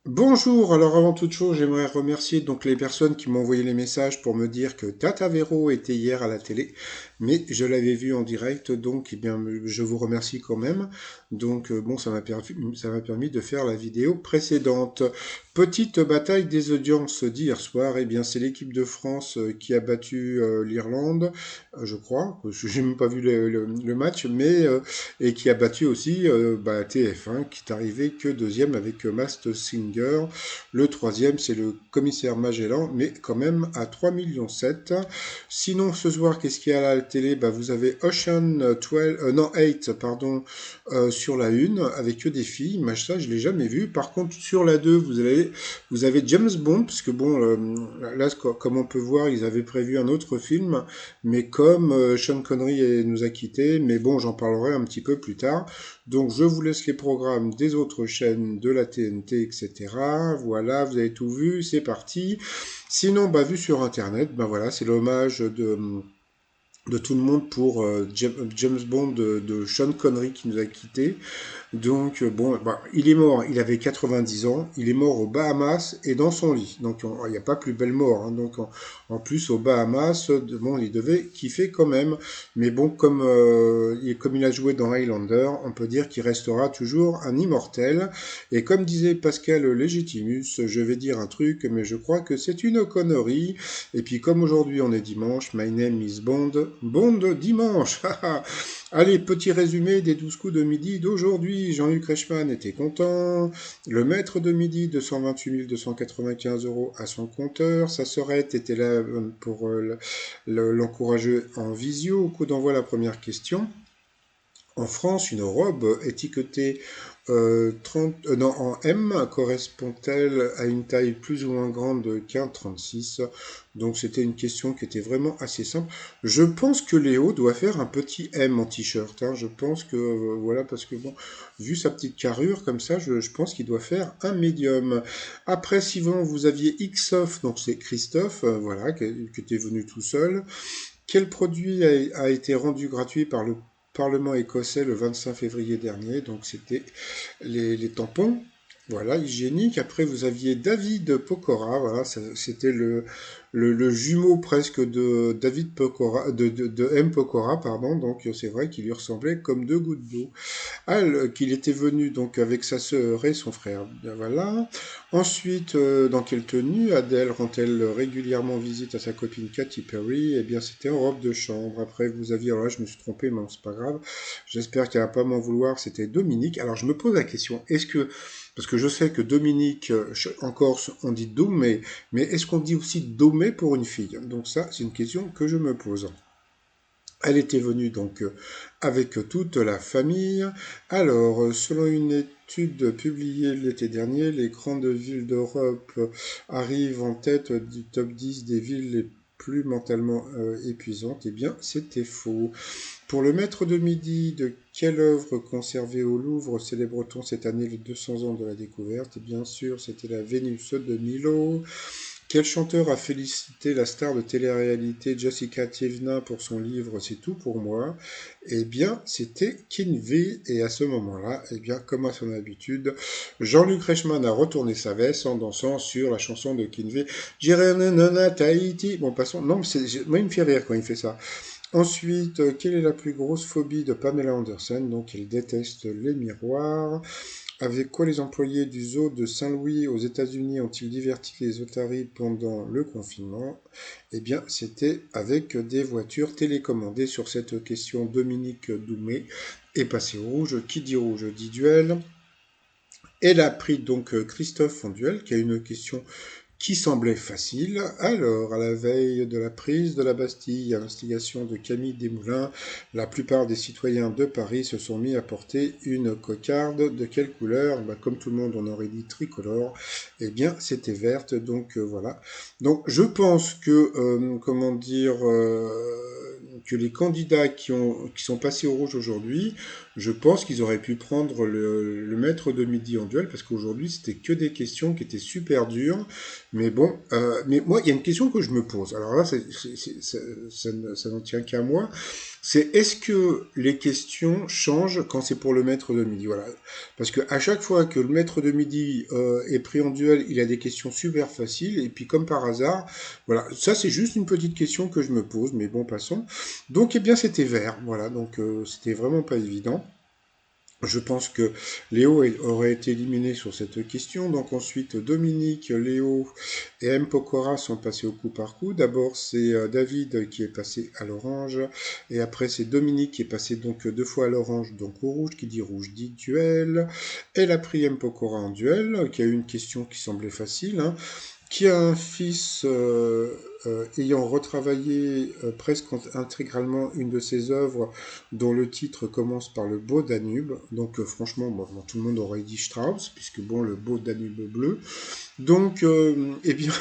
Bonjour, alors avant toute chose, j'aimerais remercier donc les personnes qui m'ont envoyé les messages pour me dire que Tata Véro était hier à la télé, mais je l'avais vu en direct, donc eh bien je vous remercie quand même. Donc bon, ça m'a permis de faire la vidéo précédente. Petite bataille des audiences d'hier soir, eh bien c'est l'équipe de France qui a battu l'Irlande, je crois, parce que j'ai même pas vu le match, mais et qui a battu aussi TF1, qui est arrivé que deuxième avec Masked Singer. Le troisième, c'est le commissaire Magellan, mais quand même à 3,7 millions. Sinon, ce soir, qu'est-ce qu'il y a à la télé? Vous avez Ocean 12, non, 8, pardon, sur la une, avec que des filles. Ça, je l'ai jamais vu. Par contre, sur la 2, vous avez James Bond, parce que bon, là, comme on peut voir, ils avaient prévu un autre film, mais comme Sean Connery nous a quittés, mais bon, j'en parlerai un petit peu plus tard. Donc je vous laisse les programmes des autres chaînes de la TNT, etc. Voilà, vous avez tout vu, c'est parti. Sinon, vu sur Internet, voilà, c'est l'hommage de tout le monde pour James Bond de Sean Connery qui nous a quittés. Donc, il est mort, il avait 90 ans, il est mort aux Bahamas et dans son lit. Donc, il n'y a pas plus belle mort. Hein. Donc, en plus, aux Bahamas, bon, il devait kiffer quand même. Mais bon, comme il a joué dans Highlander, on peut dire qu'il restera toujours un immortel. Et comme disait Pascal Légitimus, je vais dire un truc, mais je crois que c'est une connerie. Et puis, comme aujourd'hui on est dimanche, my name is Bond, Bond dimanche. Allez, petit résumé des 12 coups de midi d'aujourd'hui. Jean-Luc Reichmann était content. Le maître de midi, 228 295 euros à son compteur. Sa sœurette était là pour l'encourager en visio au coup d'envoi la première question. En France, une robe étiquetée 30, non, en M correspond-elle à une taille plus ou moins grande qu'un 36? Donc c'était une question qui était vraiment assez simple. Je pense que Léo doit faire un petit M en t-shirt. Hein. Je pense que, voilà, parce que bon, vu sa petite carrure comme ça, je pense qu'il doit faire un médium. Après, si vous aviez Xoff, donc c'est Christophe, voilà, qui était venu tout seul. Quel produit a été rendu gratuit par le Parlement écossais le 25 février dernier? Donc c'était les tampons. Voilà, hygiénique. Après, vous aviez David Pokora. Voilà, c'était le jumeau presque de David Pokora, de M. Pokora, pardon. Donc, c'est vrai qu'il lui ressemblait comme deux gouttes d'eau. Qu'il était venu donc avec sa sœur et son frère. Bien voilà. Ensuite, dans quelle tenue Adèle rend-elle régulièrement visite à sa copine Katy Perry? Eh bien, c'était en robe de chambre. Après, vous aviez, alors là, je me suis trompé, mais c'est pas grave. J'espère qu'elle va pas m'en vouloir. C'était Dominique. Alors, je me pose la question, parce que je sais que Dominique, en Corse, on dit Domé, mais est-ce qu'on dit aussi Domé pour une fille? Donc ça, c'est une question que je me pose. Elle était venue donc avec toute la famille. Alors, selon une étude publiée l'été dernier, les grandes villes d'Europe arrivent en tête du top 10 des villes les plus mentalement épuisantes. Eh bien, c'était faux. Pour le maître de midi, de quelle œuvre conservée au Louvre célèbre-t-on cette année les 200 ans de la découverte? Et bien sûr, c'était la Vénus de Milo. Quel chanteur a félicité la star de télé-réalité Jessica Tievna pour son livre C'est tout pour moi? Eh bien, c'était Kinvey. Et à ce moment-là, eh bien, comme à son habitude, Jean-Luc Reichmann a retourné sa veste en dansant sur la chanson de Kinvey. J'irai nanana Tahiti. Bon, passons. Non, mais moi, il me fait rire quand il fait ça. Ensuite, quelle est la plus grosse phobie de Pamela Anderson? Donc, elle déteste les miroirs. Avec quoi les employés du zoo de Saint-Louis aux États-Unis ont-ils diverti les otaries pendant le confinement? Eh bien, c'était avec des voitures télécommandées. Sur cette question, Dominique Doumé est passé au rouge. Qui dit rouge dit duel. Elle a pris donc Christophe en duel, qui a une question qui semblait facile. Alors, à la veille de la prise de la Bastille, à l'instigation de Camille Desmoulins, la plupart des citoyens de Paris se sont mis à porter une cocarde. De quelle couleur? Comme tout le monde, on aurait dit tricolore. Eh bien, c'était verte, donc voilà. Donc, je pense que, comment dire, que les candidats qui sont passés au rouge aujourd'hui, je pense qu'ils auraient pu prendre le maître de midi en duel, parce qu'aujourd'hui, c'était que des questions qui étaient super dures. Mais bon, mais moi, il y a une question que je me pose. Alors là, ça n'en tient qu'à moi. C'est est-ce que les questions changent quand c'est pour le maître de midi? Voilà. Parce que à chaque fois que le maître de midi est pris en duel, il a des questions super faciles. Et puis comme par hasard, voilà. Ça c'est juste une petite question que je me pose, mais bon, passons. Donc eh bien c'était vert. Voilà. Donc c'était vraiment pas évident. Je pense que Léo aurait été éliminé sur cette question. Donc ensuite, Dominique, Léo et M. Pokora sont passés au coup par coup. D'abord, c'est David qui est passé à l'orange. Et après, c'est Dominique qui est passé donc deux fois à l'orange, donc au rouge, qui dit rouge dit duel. Elle a pris M. Pokora en duel, qui a eu une question qui semblait facile, hein, qui a un fils ayant retravaillé presque intégralement une de ses œuvres dont le titre commence par le beau Danube. Donc franchement, bon, tout le monde aurait dit Strauss, puisque bon, le beau Danube bleu. Donc, eh bien,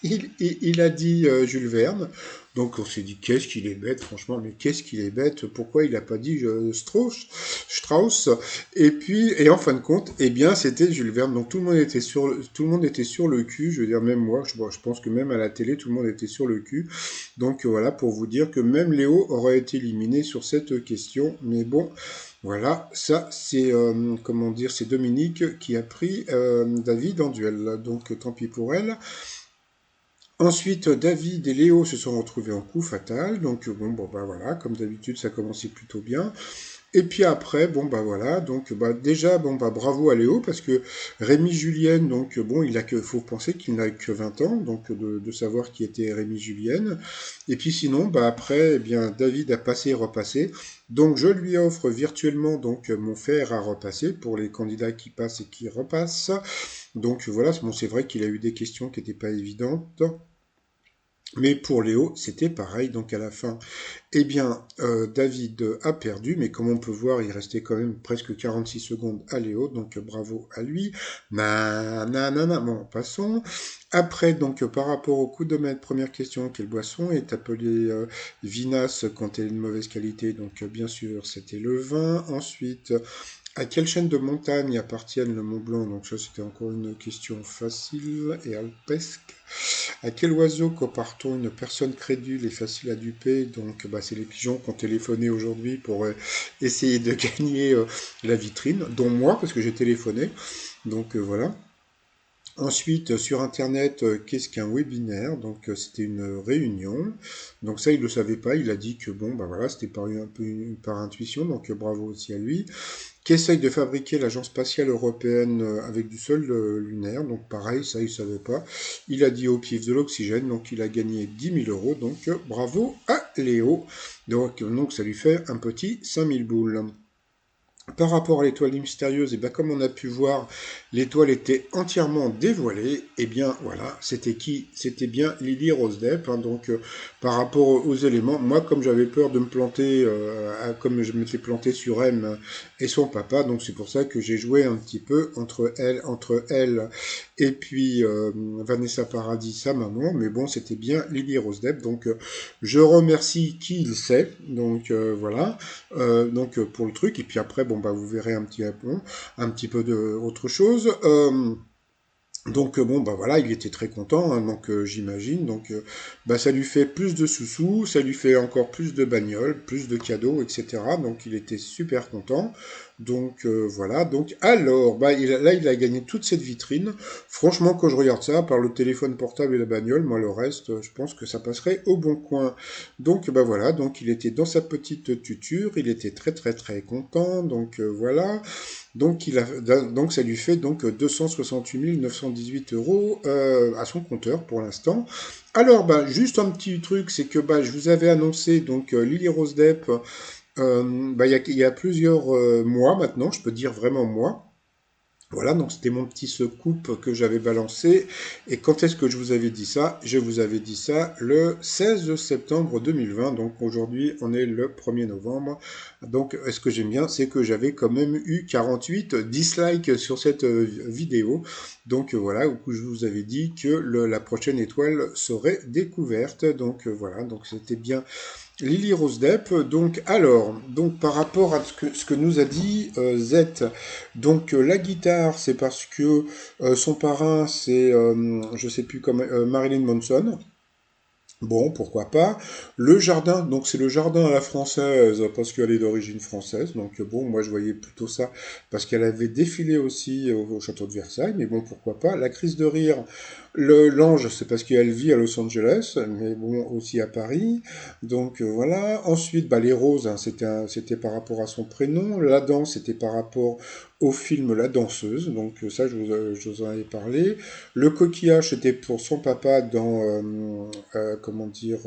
il a dit Jules Verne. Donc on s'est dit, qu'est-ce qu'il est bête, franchement, mais qu'est-ce qu'il est bête, pourquoi il n'a pas dit Strauss? Et puis, et en fin de compte, eh bien, c'était Jules Verne. Donc tout le monde était sur le cul, je veux dire, même moi, je pense que même à la télé, tout le monde était sur le cul. Donc voilà, pour vous dire que même Léo aurait été éliminé sur cette question. Mais bon, voilà, ça c'est comment dire, c'est Dominique qui a pris David en duel. Donc tant pis pour elle. Ensuite, David et Léo se sont retrouvés en coup fatal. Donc bon, bon bah voilà, comme d'habitude, ça commençait plutôt bien. Et puis après, bon bah voilà, donc bah déjà bon bah bravo à Léo parce que Rémi Julienne, donc bon, faut penser qu'il n'a que 20 ans, donc de savoir qui était Rémi Julienne. Et puis sinon, bah après, eh bien David a passé et repassé. Donc je lui offre virtuellement donc mon fer à repasser pour les candidats qui passent et qui repassent. Donc voilà, bon, c'est vrai qu'il a eu des questions qui n'étaient pas évidentes. Mais pour Léo, c'était pareil. Donc à la fin, eh bien, David a perdu, mais comme on peut voir, il restait quand même presque 46 secondes à Léo, donc bravo à lui. Nanana, bon, passons. Après, donc par rapport au coup de maître, première question, quelle boisson est appelée vinasse quand elle est de mauvaise qualité? Donc bien sûr, c'était le vin. Ensuite, à quelle chaîne de montagne appartiennent le Mont Blanc? Donc ça, c'était encore une question facile et alpesque. À quel oiseau compare-t-on une personne crédule et facile à duper? Donc, bah, c'est les pigeons qui ont téléphoné aujourd'hui pour essayer de gagner la vitrine, dont moi, parce que j'ai téléphoné. Donc, voilà. Ensuite, sur Internet, qu'est-ce qu'un webinaire? Donc, c'était une réunion. Donc, ça, il ne le savait pas. Il a dit que, bon, bah voilà, c'était un peu par intuition. Donc, bravo aussi à lui. Qu'essaye de fabriquer l'agence spatiale européenne avec du sol lunaire. Donc pareil, ça il savait pas. Il a dit au pif de l'oxygène, donc il a gagné 10 000 euros. Donc bravo à Léo. Donc ça lui fait un petit 5 000 boules. Par rapport à l'étoile mystérieuse, et bien comme on a pu voir, l'étoile était entièrement dévoilée. Et bien voilà, c'était qui? C'était bien Lily Rose Depp. Hein, donc par rapport aux éléments, moi comme j'avais peur de me planter, comme je m'étais planté sur M et son papa, donc c'est pour ça que j'ai joué un petit peu entre elle et puis Vanessa Paradis, sa maman. Mais bon, c'était bien Lily Rose Depp. Donc je remercie qui il sait. Donc voilà. Donc pour le truc et puis après bon bah vous verrez un petit peu de autre chose. Donc bon bah voilà, il était très content, hein, donc j'imagine. Donc bah ça lui fait plus de sous-sous, ça lui fait encore plus de bagnoles, plus de cadeaux, etc. Donc il était super content. Donc voilà. Donc alors bah là il a gagné toute cette vitrine. Franchement quand je regarde ça, par le téléphone portable et la bagnole, moi le reste, je pense que ça passerait au bon coin. Donc bah voilà. Donc il était dans sa petite tuture, il était très très très content. Donc voilà. Donc ça lui fait donc 268 918 euros à son compteur pour l'instant. Alors, bah, juste un petit truc, c'est que bah, je vous avais annoncé donc Lily Rose Depp bah, il y a plusieurs mois maintenant, je peux dire vraiment mois. Voilà, donc c'était mon petit scoop que j'avais balancé. Et quand est-ce que je vous avais dit ça? Je vous avais dit ça le 16 septembre 2020. Donc aujourd'hui, on est le 1er novembre. Donc ce que j'aime bien, c'est que j'avais quand même eu 48 dislikes sur cette vidéo. Donc voilà, où je vous avais dit que la prochaine étoile serait découverte. Donc voilà, donc c'était bien Lily Rose Depp, donc alors, donc par rapport à ce que nous a dit Z, donc la guitare c'est parce que son parrain c'est, je sais plus comment, Marilyn Manson. Bon, pourquoi pas. Le jardin, donc c'est le jardin à la française, parce qu'elle est d'origine française. Donc bon, moi je voyais plutôt ça, parce qu'elle avait défilé aussi au château de Versailles, mais bon, pourquoi pas. La crise de rire, l'ange, c'est parce qu'elle vit à Los Angeles, mais bon, aussi à Paris. Donc voilà. Ensuite, bah, les roses, hein, c'était par rapport à son prénom. La danse, c'était par rapport au film La Danseuse. Donc ça, je vous en avais parlé. Le coquillage, c'était pour son papa dans, comment dire,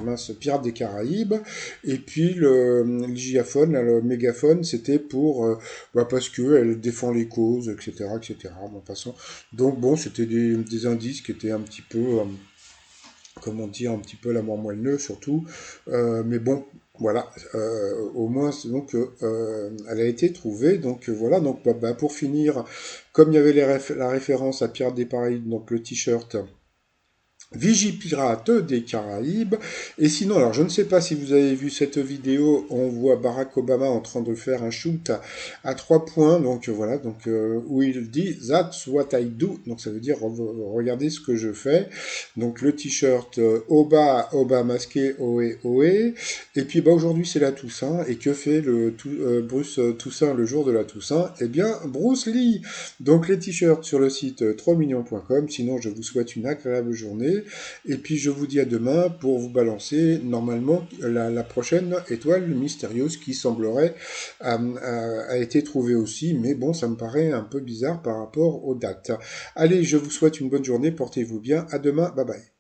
mince, Pirates des Caraïbes. Et puis le gigaphone, là, le mégaphone, c'était pour, bah, parce que elle défend les causes, etc., etc. Bon, passons. Donc bon, c'était des indices qui étaient un petit peu, comment dire, un petit peu la mort moelleux surtout. Mais bon, voilà, au moins donc elle a été trouvée. Donc voilà, donc bah, pour finir, comme il y avait la référence à Pirates des Caraïbes, donc le t-shirt. Vigipirate des Caraïbes. Et sinon, alors je ne sais pas si vous avez vu cette vidéo, on voit Barack Obama en train de faire un shoot à 3 points, donc voilà, donc où il dit That's what I do, donc ça veut dire regardez ce que je fais. Donc le t-shirt Oba masqué Ohé Ohé. Et puis bah aujourd'hui c'est la Toussaint, et que fait Bruce Toussaint le jour de la Toussaint? Eh bien Bruce Lee. Donc les t-shirts sur le site 3millions.com. Sinon je vous souhaite une agréable journée. Et puis je vous dis à demain pour vous balancer normalement la prochaine étoile mystérieuse qui semblerait a été trouvée aussi, mais bon, ça me paraît un peu bizarre par rapport aux dates. Allez, je vous souhaite une bonne journée, portez-vous bien, à demain, bye bye.